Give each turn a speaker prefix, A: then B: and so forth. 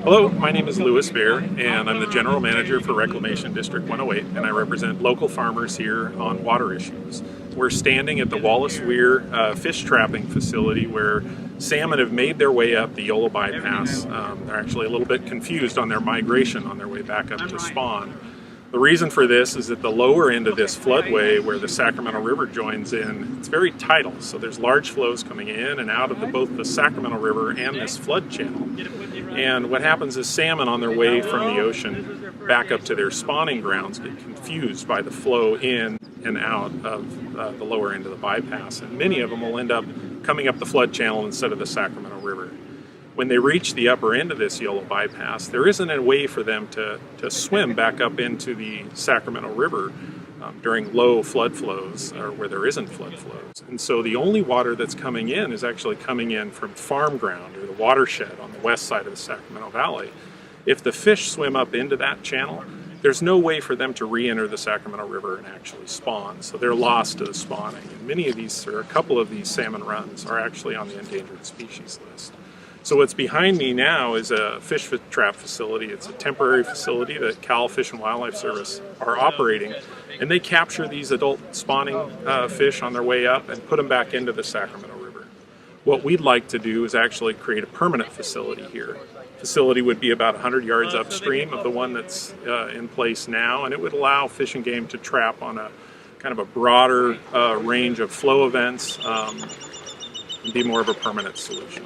A: Hello, my name is Bair, and I'm the General Manager for Reclamation District 108, and I represent local farmers here on water issues. We're standing at the Wallace Weir fish trapping facility where salmon have made their way up the Yolo bypass. They're actually a little bit confused on their migration on their way back up to spawn. The reason for this is that the lower end of this floodway where the Sacramento River joins in, it's very tidal, so there's large flows coming in and out of both the Sacramento River and this flood channel. And what happens is salmon on their way from the ocean back up to their spawning grounds get confused by the flow in and out of the lower end of the bypass, and many of them will end up coming up the flood channel instead of the Sacramento River. When they reach the upper end of this Yolo bypass, there isn't a way for them to swim back up into the Sacramento River during low flood flows or where there isn't flood flows. And so the only water that's coming in is actually coming in from farm ground or the watershed on the west side of the Sacramento Valley. If the fish swim up into that channel, there's no way for them to re-enter the Sacramento River and actually spawn, so they're lost to the spawning. And many of these, or a couple of these salmon runs, are actually on the endangered species list. So what's behind me now is a fish trap facility. It's a temporary facility that Cal Fish and Wildlife Service are operating, and they capture these adult spawning fish on their way up and put them back into the Sacramento River. What we'd like to do is actually create a permanent facility here. Facility would be about 100 yards upstream of the one that's in place now, and it would allow Fish and Game to trap on a kind of a broader range of flow events and be more of a permanent solution.